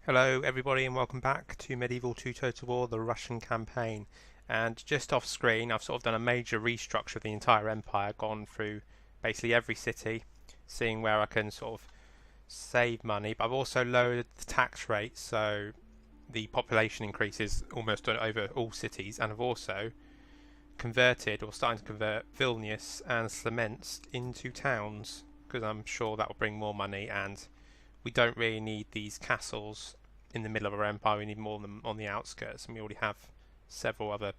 Hello everybody and welcome back to Medieval 2 Total War, the Russian campaign. And just off screen I've sort of done a major restructure of the entire empire, gone through basically every city, seeing where I can sort of save money, but I've also lowered the tax rate so the population increases almost over all cities, and I've also converted, or starting to convert, Vilnius and Smolensk into towns because I'm sure that will bring more money, and we don't really need these castles in the middle of our empire. We need more of them on the outskirts, and we already have several other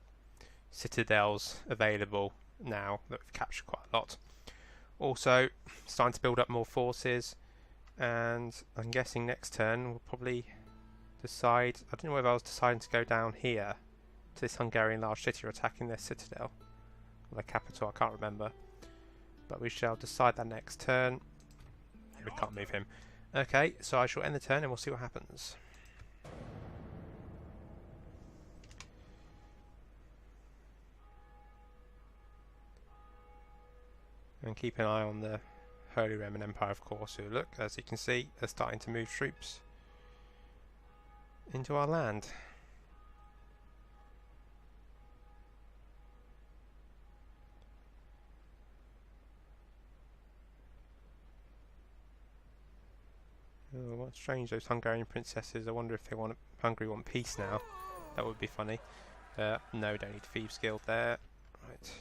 citadels available now that we've captured quite a lot. Also, starting to build up more forces, and I'm guessing next turn we'll probably decide. I don't know whether I was deciding to go down here to this Hungarian large city or attacking their citadel or their capital. I can't remember, but we shall decide that next turn. We can't move him. Okay, so I shall end the turn and we'll see what happens. And keep an eye on the Holy Roman Empire, of course, who, look, as you can see, are starting to move troops into our land. Oh, what's strange, those Hungarian princesses. I wonder if they want Hungary want peace now. That would be funny. No, don't need Thieves Guild there. Right.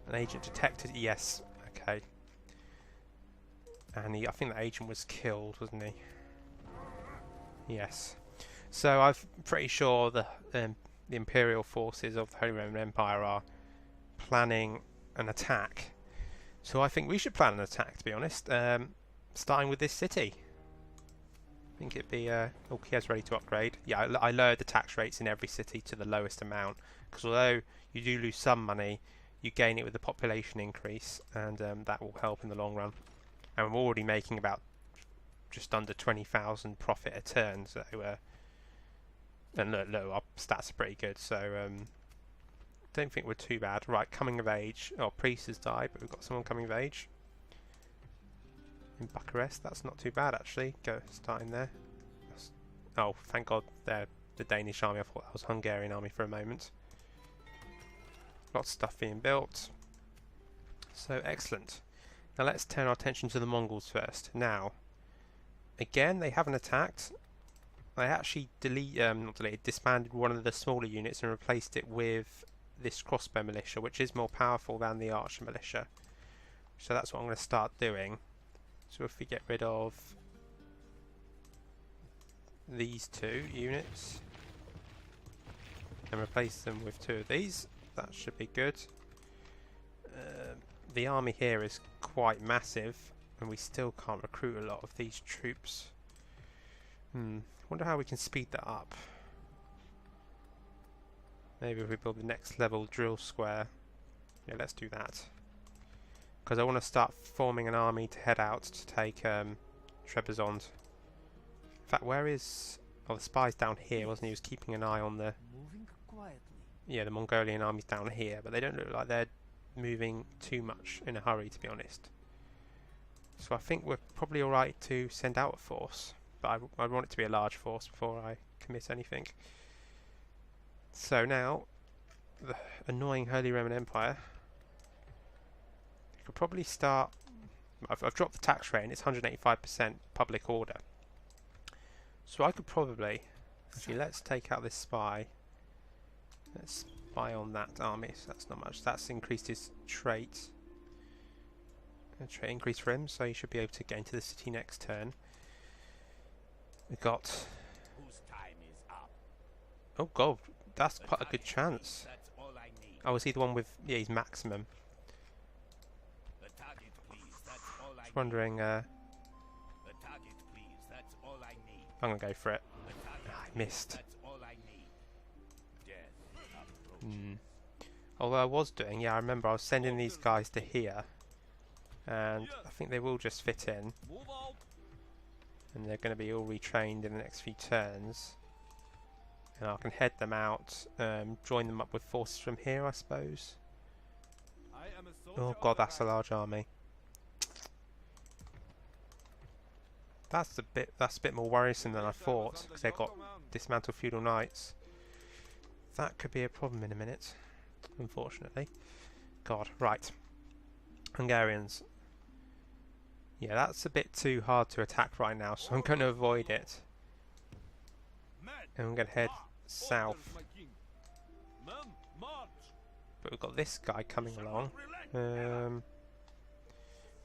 An agent detected. Yes. Okay. And I think that agent was killed, wasn't he? Yes. So I'm pretty sure the imperial forces of the Holy Roman Empire are planning an attack. So I think we should plan an attack, to be honest. Starting with this city. I think it'd be oh, Kiev's ready to upgrade. Yeah, I lowered the tax rates in every city to the lowest amount, because although you do lose some money, you gain it with the population increase, and that will help in the long run. And we're already making about just under 20,000 profit a turn, so and look, our stats are pretty good, so don't think we're too bad. Right, coming of age. Oh, priest has died, but we've got someone coming of age in Bucharest. That's not too bad, actually. Go starting there. Oh, thank God they're the Danish army. I thought that was Hungarian army for a moment. Lots of stuff being built. So excellent. Now let's turn our attention to the Mongols first. Now, again, they haven't attacked. They actually disbanded one of the smaller units and replaced it with this crossbow militia, which is more powerful than the archer militia. So that's what I'm going to start doing. So if we get rid of these two units and replace them with two of these, that should be good. The army here is quite massive, and we still can't recruit a lot of these troops. Wonder how we can speed that up. Maybe if we build the next level drill square. Yeah, let's do that. Because I want to start forming an army to head out to take Trebizond. In fact, where is... Oh, the spy's down here, wasn't he? He was keeping an eye on the... Yeah, the Mongolian army's down here, but they don't look like they're moving too much in a hurry, to be honest. So I think we're probably alright to send out a force, but I want it to be a large force before I commit anything. So now, the annoying Holy Roman Empire... Could probably start... I've dropped the tax rate and it's 185% public order. So I could probably... Actually, let's take out this spy. Let's spy on that army, so that's not much. That's increased his trait. A trait increase for him, so he should be able to get into the city next turn. We've got... Oh god, that's quite a good chance. Oh, is he the one with... Yeah, he's maximum. Just wondering, I'm gonna go for it. I missed. Although I was doing, yeah, I remember I was sending these guys to here, and I think they will just fit in, and they're going to be all retrained in the next few turns, and I can head them out, join them up with forces from here, I suppose. Oh god, that's a large army. That's a bit more worrisome than I thought, because they've got dismantled feudal knights. That could be a problem in a minute, unfortunately. God, right. Hungarians. Yeah, that's a bit too hard to attack right now, so I'm going to avoid it. And I'm going to head south. But we've got this guy coming along. And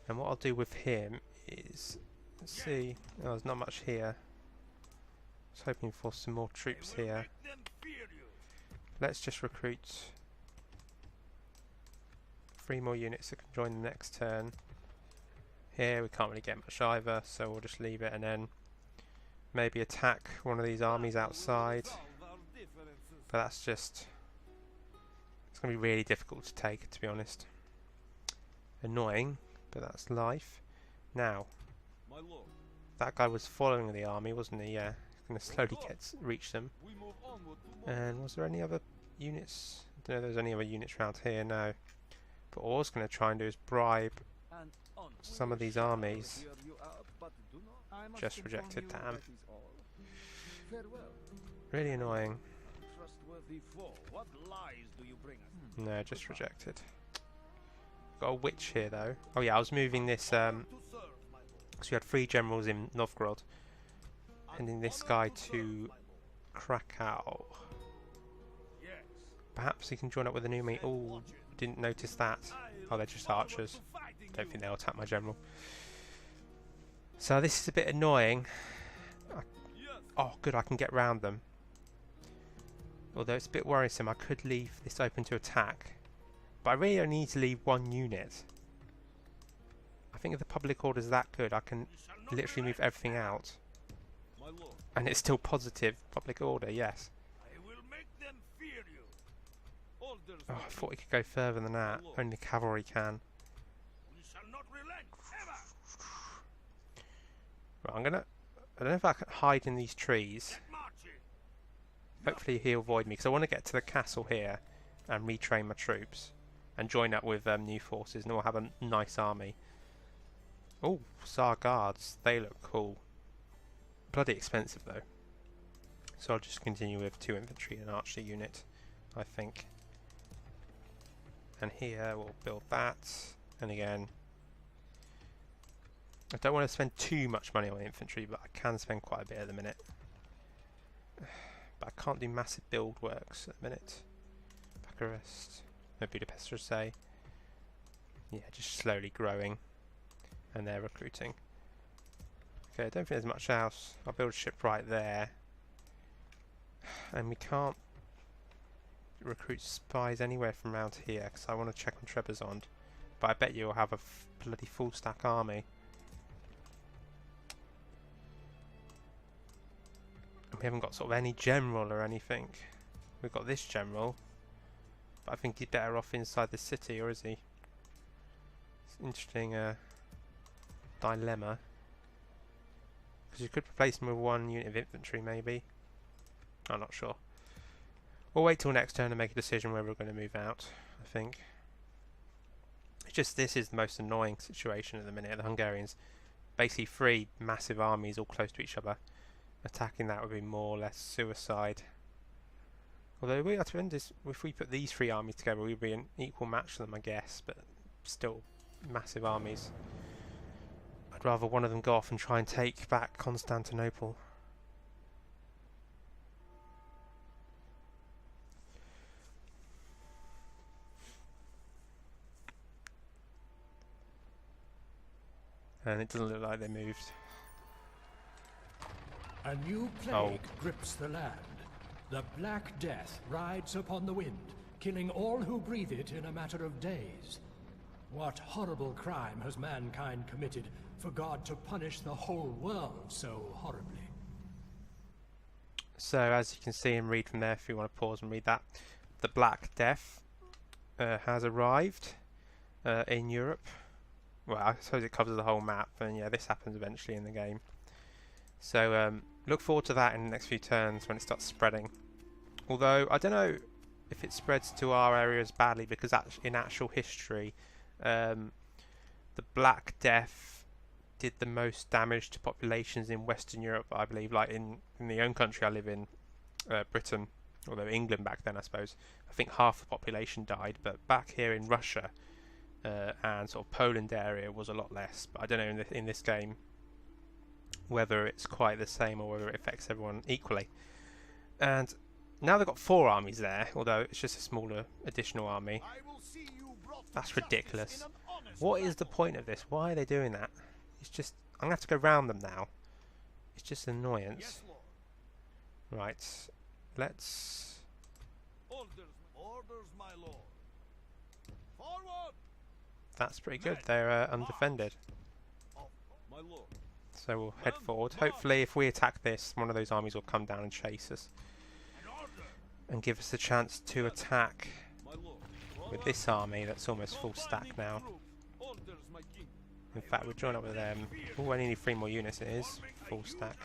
what I'll do with him is... Let's see. Oh, there's not much here. I was hoping for some more troops here. Let's just recruit 3 more units that can join the next turn. Here we can't really get much either, so we'll just leave it and then maybe attack one of these armies outside. But that's just... It's going to be really difficult to take, to be honest. Annoying, but that's life. Now, that guy was following the army, wasn't he? Yeah, he's going to slowly reach them. And was there any other units? I don't know if there's any other units around here, no. But what I was going to try and do is bribe some of these armies. Just rejected, damn. Really annoying. No, just rejected. Got a witch here though. Oh yeah, I was moving this, so we had 3 generals in Novgorod. Sending this guy to Krakow. Perhaps he can join up with the new me. Oh, didn't notice that. Oh, they're just archers. Don't think they'll attack my general. So this is a bit annoying. Oh, good, I can get round them. Although it's a bit worrisome, I could leave this open to attack. But I really only need to leave 1 unit. I think if the public order is that good, I can literally move everything out. And it's still positive public order, yes. Oh, I thought we could go further than that. Only the cavalry can. Right, I don't know if I can hide in these trees. Hopefully he'll avoid me, because I want to get to the castle here and retrain my troops and join up with new forces, and we'll have a nice army. Oh, Tsar Guards, they look cool. Bloody expensive though. So I'll just continue with 2 infantry and an archer unit, I think. And here we'll build that, and again, I don't want to spend too much money on infantry, but I can spend quite a bit at the minute. But I can't do massive build works at the minute. Bucharest, no, Budapest should say. Yeah, just slowly growing, and they're recruiting. Okay, I don't think there's much else. I'll build a ship right there, and we can't recruit spies anywhere from around here because I want to check on Trebizond. But I bet you'll have a bloody full stack army. And we haven't got sort of any general or anything. We've got this general, but I think he's better off inside the city, or is he? It's an interesting dilemma. Because you could replace him with 1 unit of infantry, maybe. I'm not sure. We'll wait till next turn and make a decision where we're going to move out, I think. It's just this is the most annoying situation at the minute. The Hungarians, basically 3 massive armies all close to each other. Attacking that would be more or less suicide. Although we have to end this, if we put these 3 armies together, we'd be an equal match to them, I guess. But still, massive armies. I'd rather one of them go off and try and take back Constantinople. And it doesn't look like they moved. A new plague grips the land. The Black Death rides upon the wind, killing all who breathe it in a matter of days. What horrible crime has mankind committed for God to punish the whole world so horribly? So, as you can see and read from there, if you want to pause and read that, the Black Death has arrived in Europe. Well, I suppose it covers the whole map, and yeah, this happens eventually in the game. So look forward to that in the next few turns when it starts spreading. Although I don't know if it spreads to our areas badly, because in actual history, the Black Death did the most damage to populations in Western Europe, I believe, like in the own country I live in, Britain, although England back then I suppose. I think half the population died, but back here in Russia and sort of Poland area was a lot less. But I don't know in this game whether it's quite the same or whether it affects everyone equally. And now they've got 4 armies there, although it's just a smaller additional army. That's ridiculous. What is the point of this? Why are they doing that? It's just... I'm going to have to go round them now. It's just an annoyance. Right. Let's... Orders, my lord. Forward! That's pretty good. They're undefended. My lord. So we'll head forward. Hopefully if we attack this, one of those armies will come down and chase us. And give us a chance to attack with this army that's almost full stack now. In fact, we'll join up with them. Oh, I only need 3 more units. It is full stack.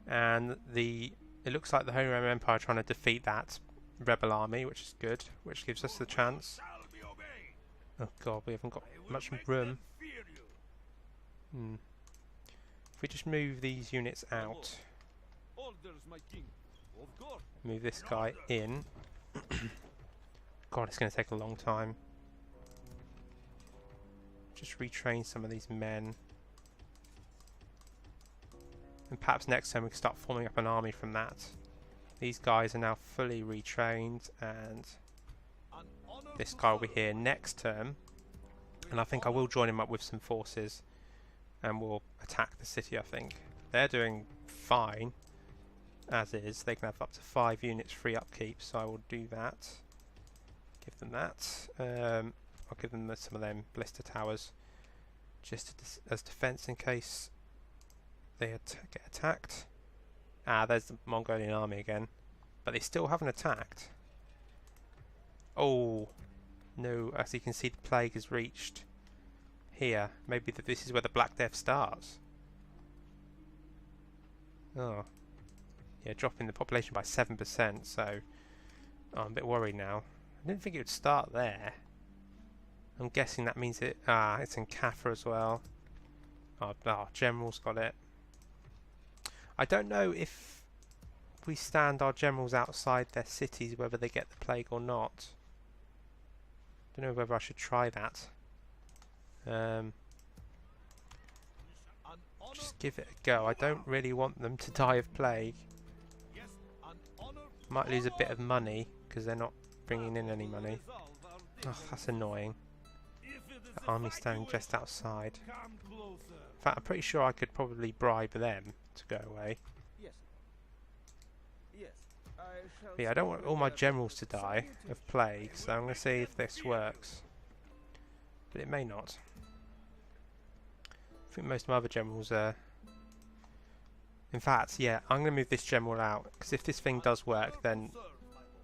And it looks like the Holy Roman Empire are trying to defeat that rebel army, which is good, which gives us the chance. Oh god, we haven't got much room. If we just move these units out, move this guy in. God, it's going to take a long time. Just retrain some of these men. And perhaps next time we can start forming up an army from that. These guys are now fully retrained, and this guy will be here next term. And I think I will join him up with some forces, and we'll attack the city, I think. They're doing fine, as is. They can have up to 5 units free upkeep, so I will do that. Give them that. I'll give them some of them ballista towers, just as defense in case they get attacked. Ah, there's the Mongolian army again, but they still haven't attacked. Oh no, as you can see, the plague has reached here. Maybe this is where the Black Death starts. Oh yeah, dropping the population by 7%, so I'm a bit worried now. I didn't think it would start there. I'm guessing that means it's in Kaffa as well. Oh, General's got it. I don't know if we stand our generals outside their cities, whether they get the plague or not. Don't know whether I should try that. Just give it a go. I don't really want them to die of plague. Might lose a bit of money because they're not bringing in any money. Oh, that's annoying. The army standing just outside. In fact, I'm pretty sure I could probably bribe them to go away. But yeah, I don't want all my generals to die of plague, so I'm going to see if this works. But it may not. I think most of my other generals are... In fact, yeah, I'm going to move this general out, because if this thing does work, then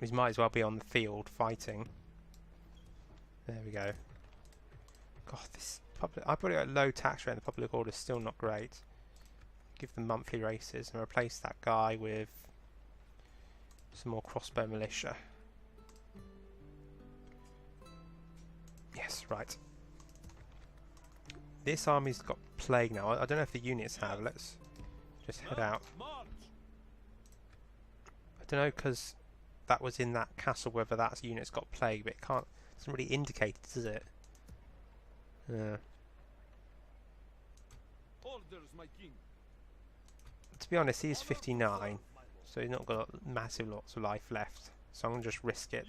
we might as well be on the field fighting. There we go. God, this public... I put it at low tax rate and the public order is still not great. Give them monthly races and replace that guy with some more crossbow militia. Yes, right. This army's got plague now. I don't know if the units have. Let's just head out. I don't know, because that was in that castle, whether that unit's got plague, but it doesn't really indicate, does it? To be honest, he is 59, so he's not got massive lots of life left. So I'm going to just risk it.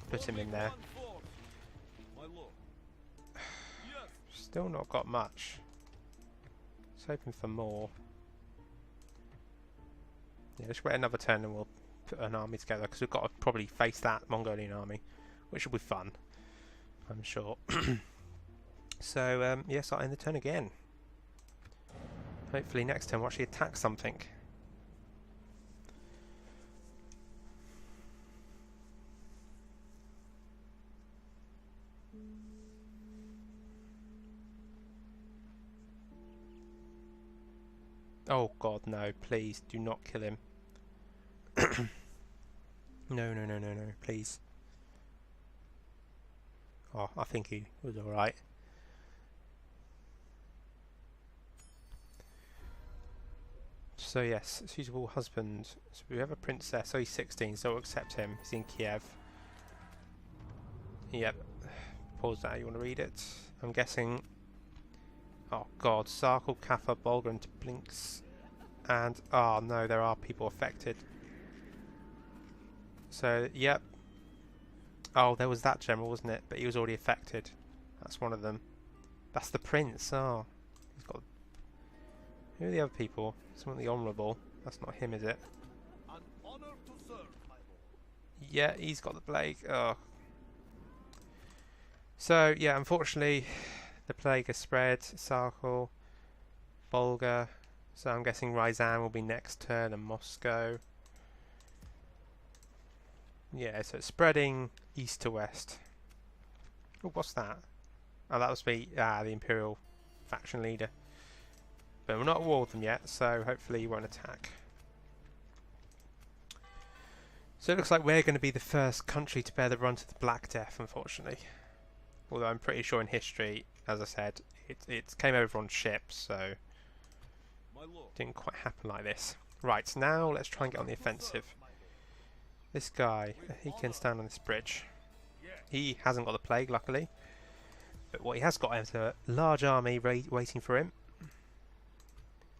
Put him in there. Still not got much. Just hoping for more. Yeah, just wait another turn and we'll put an army together, because we've got to probably face that Mongolian army, which will be fun, I'm sure. So, yes, I'll end the turn again. Hopefully next turn we'll actually attack something. Oh god, no, please do not kill him. No, no, no, no, no, please. Oh, I think he was alright. So yes, suitable husband. So we have a princess. So he's 16, so we'll accept him. He's in Kiev. Yep. Pause that. You want to read it? I'm guessing. Oh God, Sarkle, Kaffa, Bulgar, and Blinks, and oh no, there are people affected. So yep. Oh, there was that general, wasn't it? But he was already affected. That's one of them. That's the prince. Oh, he's got. Who are the other people? Someone the honourable. That's not him, is it? An honor to serve, my lord. Yeah, he's got the plague. Oh. So yeah, unfortunately, the plague has spread. Sarkle, Bulgar. So I'm guessing Ryazan will be next turn, and Moscow. Yeah, so it's spreading east to west. Oh, what's that? Oh, that must be the Imperial faction leader. But we're not at war with them yet, so hopefully he won't attack. So it looks like we're going to be the first country to bear the brunt of the Black Death, unfortunately. Although I'm pretty sure in history, as I said, it came over on ships, so My lord. it didn't quite happen like this. Right, now let's try and get on the offensive. This guy, he can stand on this bridge. He hasn't got the plague, luckily. But what he has got is a large army waiting for him.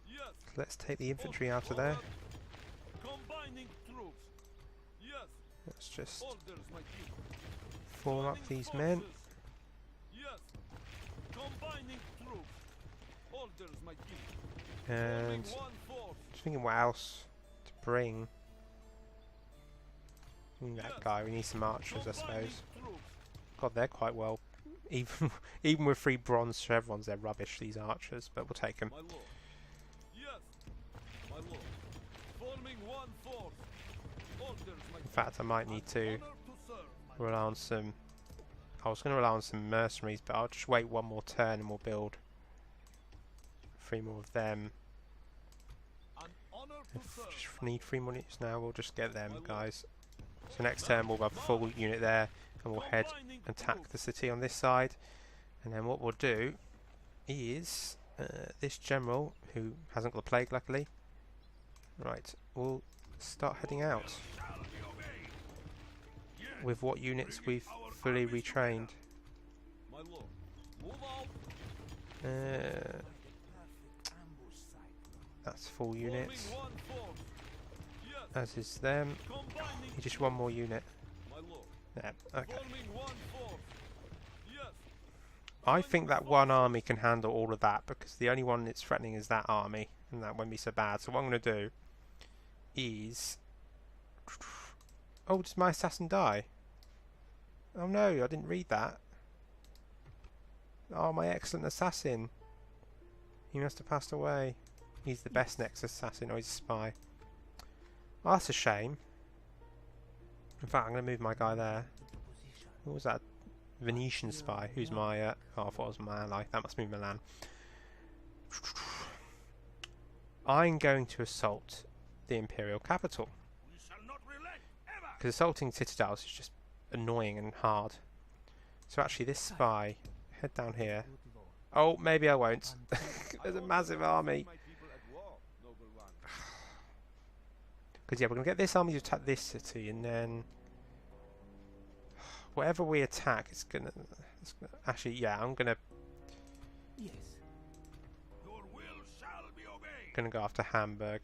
Yes. So let's take the infantry out of there. Combining troops. Yes. Let's just Orders, my king. form up these men. Yes. Combining troops. Orders, my king. And Forming one force. just thinking what else to bring. That guy, we need some archers, I suppose. Troops. God, they're quite well. Even with 3 bronze chevrons, they're rubbish, these archers, but we'll take them. My lord. Yes. My lord. Forming one force. Orders, my In fact, I might need to honor to serve, my rely on some. I was going to rely on some mercenaries, but I'll just wait one more turn and we'll build 3 more of them. An honor to If serve. we just need 3 more units now, we'll just get them, guys. So next turn we'll have a full unit there, and we'll head Combining attack troops. the city on this side. And then what we'll do is this general, who hasn't got the plague luckily, right, we'll start heading out with what units we've fully retrained. My lord. Move out. That's full units, Forming one force. Yes. as is them. Combining. Just one more unit. My lord. There, okay. Forming one force. Yes. I think that one army can handle all of that, because the only one it's threatening is that army, and that won't be so bad. So what I'm going to do is... Oh, did my assassin die? Oh no, I didn't read that. Oh, my excellent assassin. He must have passed away. He's the best next assassin, or he's a spy. Oh, that's a shame. In fact, I'm going to move my guy there. What was that? Venetian spy. Who's my... oh, I thought it was my ally. That must be Milan. I'm going to assault the Imperial capital. We shall not relent ever. Because assaulting citadels is just annoying and hard. So actually, this spy... Head down here. Oh, maybe I won't. There's a massive army. My people at war, noble one. Because yeah, we're going to get this army to attack this city, and then... Whatever we attack, it's gonna... Actually, yeah, I'm gonna Yes. Your will shall be obeyed. go after Hamburg.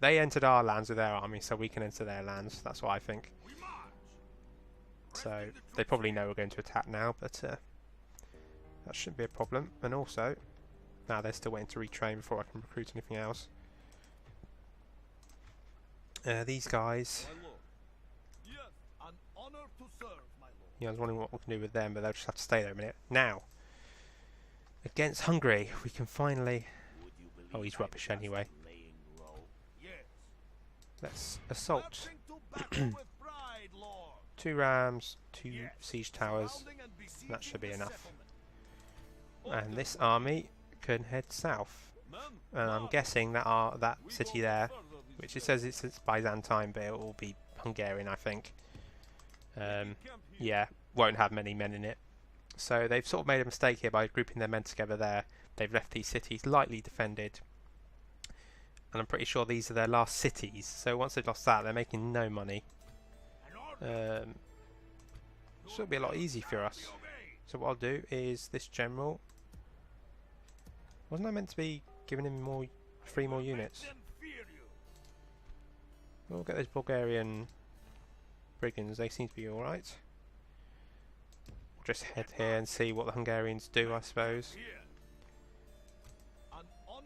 They entered our lands with their army, so we can enter their lands. That's what I think. We march. So they probably know we're going to attack now, but that shouldn't be a problem. And also, now they're still waiting to retrain before I can recruit anything else. These guys, My lord. Yes. An honor to serve, my lord. I was wondering what we can do with them, but they'll just have to stay there a minute. Now, against Hungary, we can finally... Oh, he's rubbish anyway. Yes. Let's assault. Marching to battle with pride, lord. 2 rams, 2 Yes. siege towers. Surrounding and besieging That should be the enough. settlement. And this army can head south. Men, And I'm march. guessing that that We city go there, further this which way. it says it's Byzantine, but it will be Hungarian, I think. Camp here. Yeah, won't have many men in it. So they've sort of made a mistake here by grouping their men together there. They've left these cities lightly defended. and I'm pretty sure these are their last cities. So once they've lost that, they're making no money. Should be a lot easier for us. So what I'll do is this general. Wasn't I meant to be giving him 3 more units? We'll get those Bulgarian brigands. They seem to be all right. We'll just head here and see what the Hungarians do, I suppose.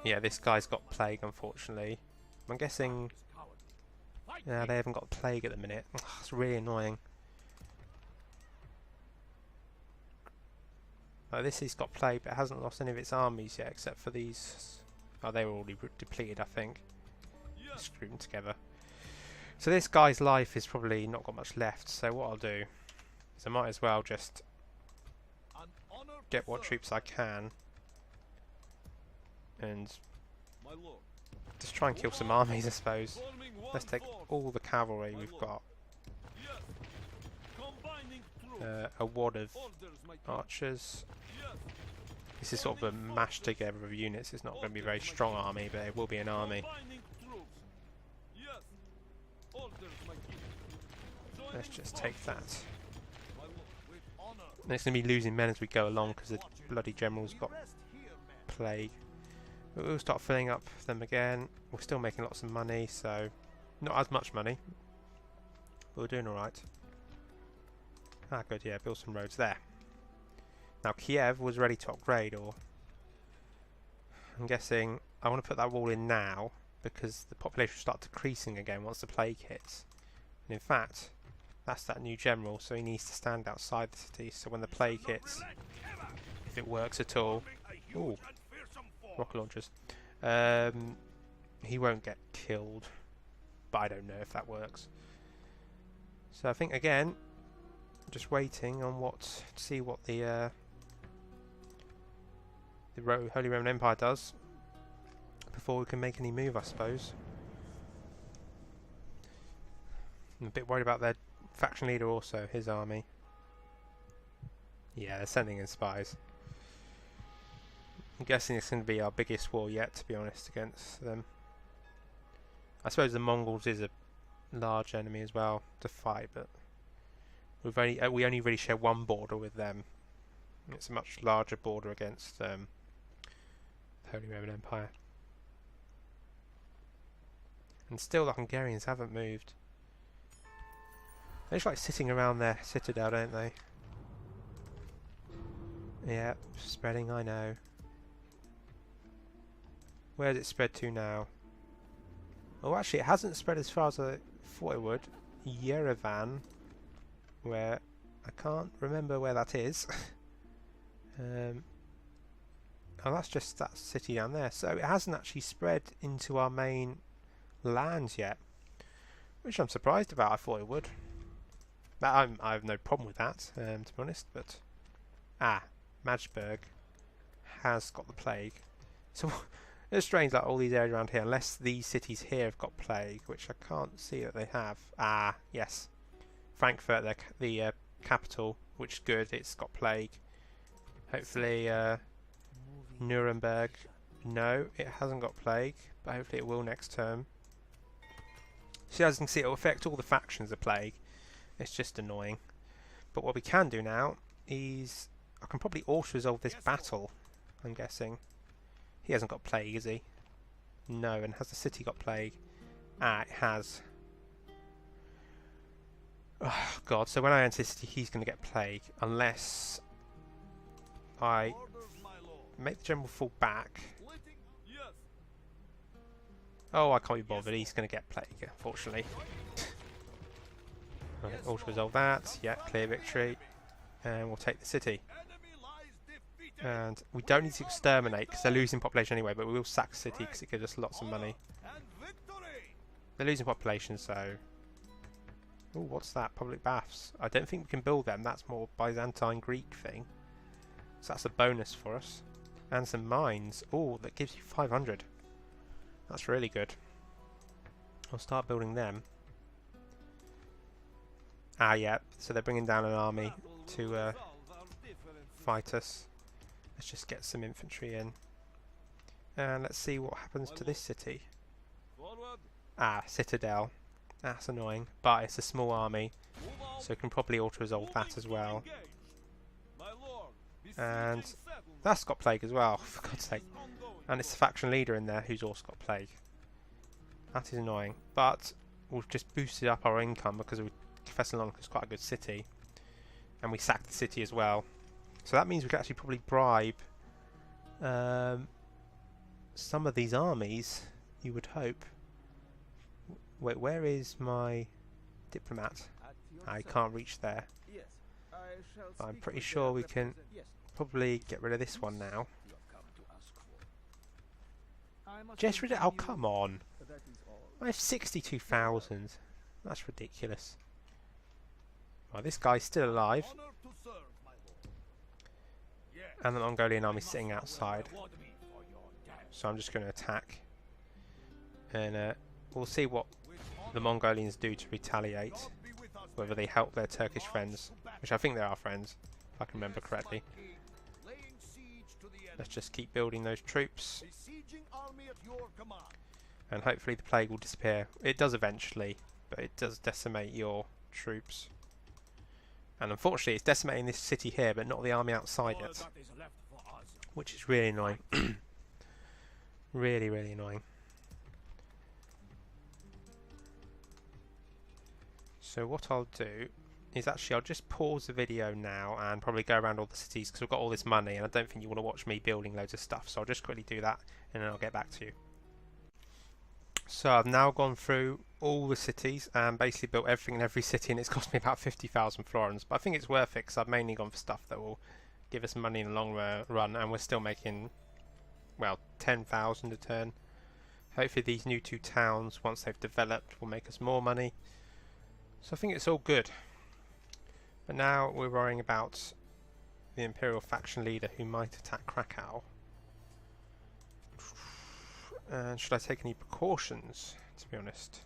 Yeah, this guy's got plague, unfortunately. I'm guessing. Yeah, they haven't got plague at the minute. Ugh, it's really annoying. This has got plague, but it hasn't lost any of its armies yet, except for these. Oh, they were already depleted, I think. Screw them together. So this guy's life is probably not got much left. So what I'll do is I might as well just get what troops I can, and just try and kill some armies, I suppose. Let's take all the cavalry we've got. A wad of archers. This is sort of a mashed together of units. It's not going to be a very strong army, but it will be an army. Let's just take that. And it's going to be losing men as we go along because the bloody general's got plague. But we'll start filling up them again. We're still making lots of money, so not as much money, but we're doing alright. Ah, good, yeah, build some roads there. Now, Kiev was ready to upgrade, or I'm guessing I want to put that wall in now because the population will start decreasing again once the plague hits. And in fact, that's that new general, so he needs to stand outside the city. So when the plague hits, if it works at all, ooh, rocket launchers, he won't get killed. But I don't know if that works. So I think again, just waiting on to see what the Holy Roman Empire does before we can make any move, I suppose. I'm a bit worried about their faction leader also, his army. Yeah, they're sending in spies. I'm guessing it's going to be our biggest war yet, to be honest, against them. I suppose the Mongols is a large enemy as well to fight, but we only really share one border with them. It's a much larger border against the Holy Roman Empire. And still the Hungarians haven't moved. They're just like sitting around their citadel, don't they? Yeah, spreading, I know. Where does it spread to now? Oh, actually, it hasn't spread as far as I thought it would. Yerevan, where I can't remember where that is. Oh, that's just that city down there. So it hasn't actually spread into our main lands yet, which I'm surprised about. I thought it would. I have no problem with that, to be honest. But Magdeburg has got the plague. So it's strange that all these areas around here, unless these cities here have got plague, which I can't see that they have. Yes, Frankfurt, the capital, which is good. It's got plague. Hopefully, Nuremberg. No, it hasn't got plague, but hopefully it will next term. So as you can see, it will affect all the factions of plague. It's just annoying. But what we can do now is I can probably auto-resolve this battle, I'm guessing. He hasn't got plague, has he? No, and has the city got plague? It has. Oh, God, so when I enter the city, he's going to get plague. Unless I make the general fall back. Oh, I can't be bothered. He's going to get plague, unfortunately. Right, auto-resolve that. Yeah, clear victory. And we'll take the city. And we don't need to exterminate because they're losing population anyway, but we will sack the city because it gives us lots of money. They're losing population, so... Oh, what's that? Public baths. I don't think we can build them. That's more Byzantine Greek thing. So that's a bonus for us. And some mines. Oh, that gives you 500. That's really good. I'll start building them. Yeah. So they're bringing down an army to fight us. Let's just get some infantry in. And let's see what happens to this city. Ah, Citadel. That's annoying, but it's a small army, Move out. so we can probably auto-resolve that as well. Engage. My lord, And besieging settlement that's got plague as well, for God's sake. is ongoing. And it's the faction leader in there who's also got plague. That is annoying, but we've just boosted up our income because Thessalonica is quite a good city, and we sacked the city as well. So that means we can actually probably bribe some of these armies, you would hope. Wait, where is my diplomat? At your I service. can't reach there. Yes, I shall But I'm speak pretty with sure their we can Yes, probably get rid of this one now. you have come to ask for. I must Just rid of... Oh, inform come you on. that is all. I have 62,000. That's ridiculous. Well, this guy's still alive, Honor to serve, my lord. Yes. and the Mongolian army's sitting outside. Reward me for your death. So I'm just going to attack. And we'll see what With the honor, Mongolians do to retaliate. God be with us, Whether men. they help their Turkish March friends, to battle. which I think they are friends, if I can remember Yes, correctly. my king. Laying siege to the Let's enemy. just keep building those troops, Besieging army at your command. and hopefully the plague will disappear. It does eventually, but it does decimate your troops. And unfortunately it's decimating this city here, but not the army outside All it, that is left for us. which is really annoying. Really, really annoying. So what I'll do is actually I'll just pause the video now and probably go around all the cities because we've got all this money and I don't think you want to watch me building loads of stuff, so I'll just quickly do that and then I'll get back to you. So I've now gone through all the cities and basically built everything in every city, and it's cost me about 50,000 florins, but I think it's worth it because I've mainly gone for stuff that will give us money in the long run, and we're still making, well, 10,000 a turn. Hopefully these new two towns, once they've developed, will make us more money. So I think it's all good. But now we're worrying about the Imperial faction leader who might attack Krakow. And should I take any precautions, to be honest?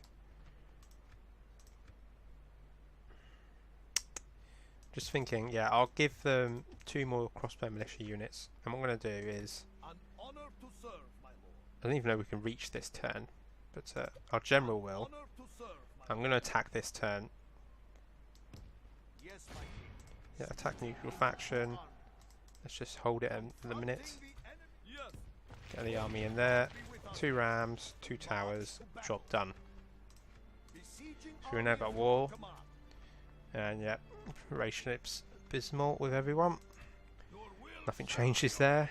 Just thinking, yeah, I'll give them 2 more crossbow militia units. And what I'm going to do is, An honor to serve, my lord. I don't even know if we can reach this turn, but our general will. Honor to serve, my I'm going to attack this turn. Yes, my king. Yeah, attack neutral faction. Let's just hold it in the minute. Hunting the enemy. Yes. Get the army in there. Be with us. 2 rams, 2 towers, job done. Besieging So we now army got at war. your command. And yeah, relationship's abysmal with everyone. Your will Nothing shall changes be there.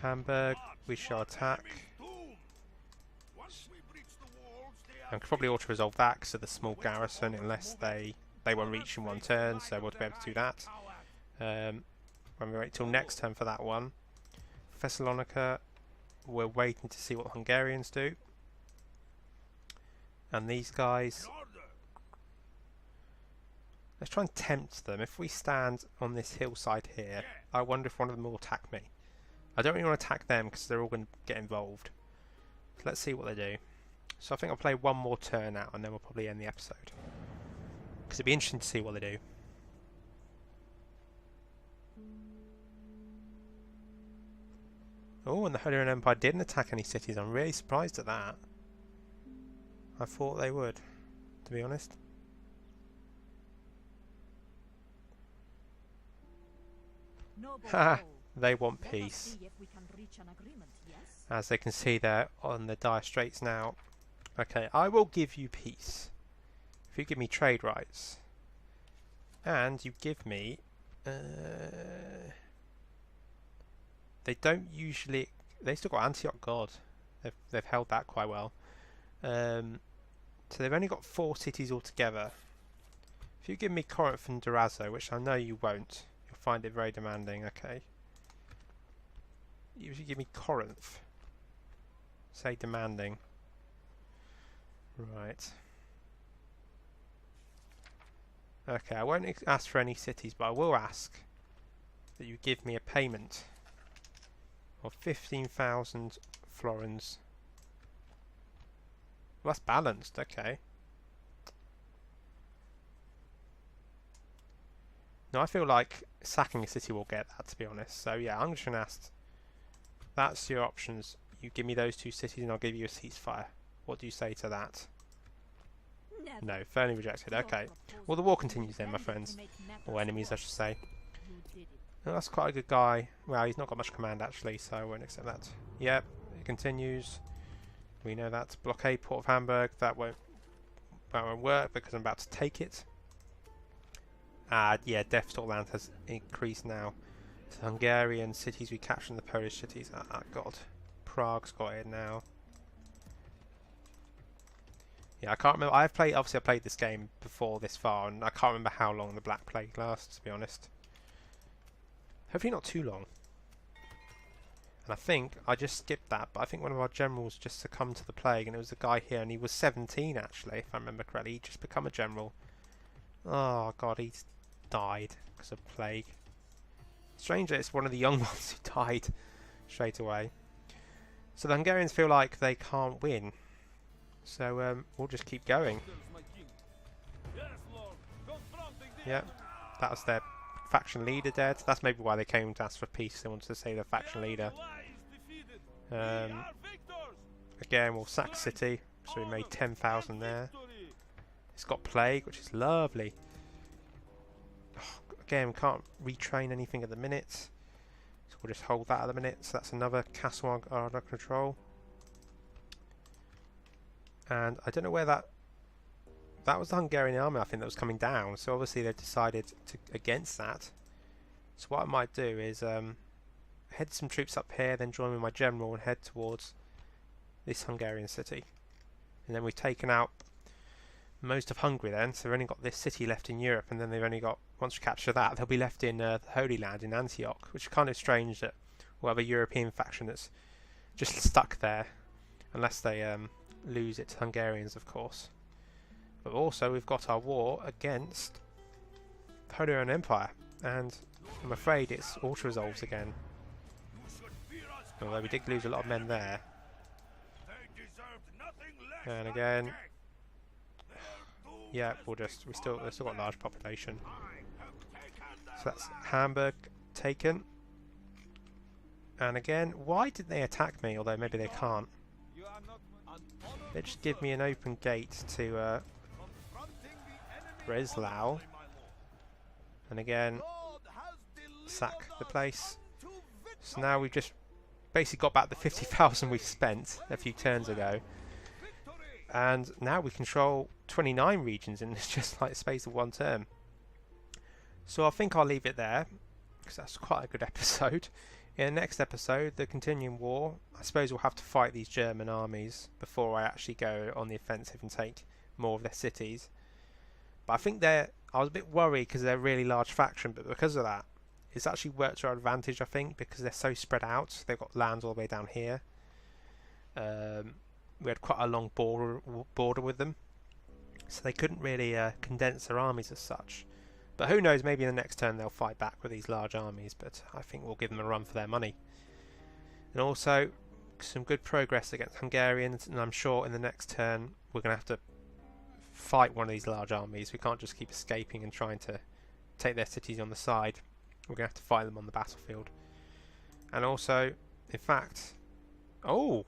Hamburg, March, we shall march, attack. enemy's doom. Once we breach the walls, they are And could probably auto-resolve that because of the small garrison, unless they won't reach in one turn, so we'll be able to do that. When we wait till next turn for that one. Thessalonica, we're waiting to see what the Hungarians do. And these guys, in order. let's try and tempt them. If we stand on this hillside here, I wonder if one of them will attack me. I don't really want to attack them because they're all going to get involved. So let's see what they do. So I think I'll play one more turn out and then we'll probably end the episode. Because it'd be interesting to see what they do. Oh, and the Holy Roman Empire didn't attack any cities. I'm really surprised at that. I thought they would, to be honest. Haha, they want peace. As they can see, they're on the dire straits now. Okay, I will give you peace if you give me trade rights, and you give me. They don't usually. They still got Antioch God. They've held that quite well. So they've only got 4 cities altogether. If you give me Corinth and Durazzo, which I know you won't, you'll find it very demanding. Okay. You should give me Corinth. Say demanding. Right. Okay, I won't ask for any cities, but I will ask that you give me a payment of 15,000 florins. Well, that's balanced, okay. No, I feel like sacking a city will get that, to be honest. So yeah, I'm just going to ask. That's your options. You give me those 2 cities and I'll give you a ceasefire. What do you say to that? Never. No, firmly rejected. Okay. Well, the war continues then, my friends. Or enemies, I should say. Oh, that's quite a good guy. Well, he's not got much command, actually, so I won't accept that. Yep, it continues. We know that. Blockade Port of Hamburg. That won't work because I'm about to take it. Yeah, Death Toll land has increased now. The Hungarian cities we captured and the Polish cities. God. Prague's got it now. Yeah, I can't remember. Obviously I played this game before this far, and I can't remember how long the Black Plague lasts, to be honest. Hopefully not too long. And I think I just skipped that, but I think one of our generals just succumbed to the plague, and it was a guy here, and he was 17 actually, if I remember correctly. He'd just become a general. Oh god, he's died because of plague. Strange that it's one of the young ones who died straight away. So the Hungarians feel like they can't win. So we'll just keep going. Yep, that was their faction leader dead. That's maybe why they came to ask for peace. They wanted to save their faction leader. Again, we'll sack city. So we made 10,000 there. It's got plague, which is lovely. Again, we can't retrain anything at the minute. So we'll just hold that at the minute. So that's another castle under control. And I don't know where that was the Hungarian army, I think, that was coming down. So obviously they've decided against that. So what I might do is head some troops up here, then join with my general and head towards this Hungarian city. And then we've taken out most of Hungary then, so we've only got this city left in Europe, and then they've only got, once we capture that, they'll be left in the Holy Land in Antioch, which is kind of strange that we'll have a European faction that's just stuck there, unless they lose it to Hungarians, of course. But also we've got our war against the Holy Roman Empire, and I'm afraid it's auto resolves again. Although we did lose a lot of men there. And again, yeah, we've still got a large population. So that's Hamburg taken. And again, why did they attack me? Although maybe they can't. They just give me an open gate to Breslau. And again, sack the place. So now we've just basically got back the 50,000 we spent a few turns ago. And now we control 29 regions in just like the space of one turn. So I think I'll leave it there, because that's quite a good episode. In the next episode, the continuing war, I suppose we'll have to fight these German armies before I actually go on the offensive and take more of their cities. But I think I was a bit worried because they're a really large faction, but because of that, it's actually worked to our advantage, I think, because they're so spread out. They've got lands all the way down here. We had quite a long border with them, so they couldn't really condense their armies as such. But who knows, maybe in the next turn they'll fight back with these large armies, but I think we'll give them a run for their money. And also some good progress against Hungarians, and I'm sure in the next turn we're going to have to fight one of these large armies. We can't just keep escaping and trying to take their cities on the side. We're going to have to fight them on the battlefield. And also, in fact, why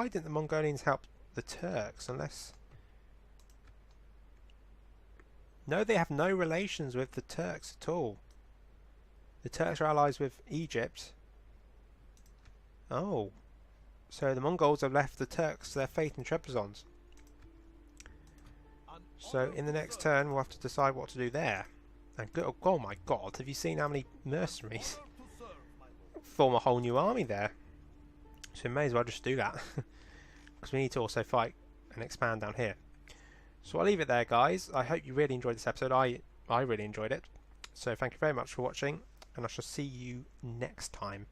didn't the Mongolians help the Turks? Unless... No, they have no relations with the Turks at all. The Turks are allies with Egypt. Oh. So the Mongols have left the Turks to their fate in Trebizond. So in the next turn we'll have to decide what to do there. And oh my god, have you seen how many mercenaries form a whole new army there? So we may as well just do that. Because we need to also fight and expand down here. So I'll leave it there, guys. I hope you really enjoyed this episode. I really enjoyed it. So thank you very much for watching, and I shall see you next time.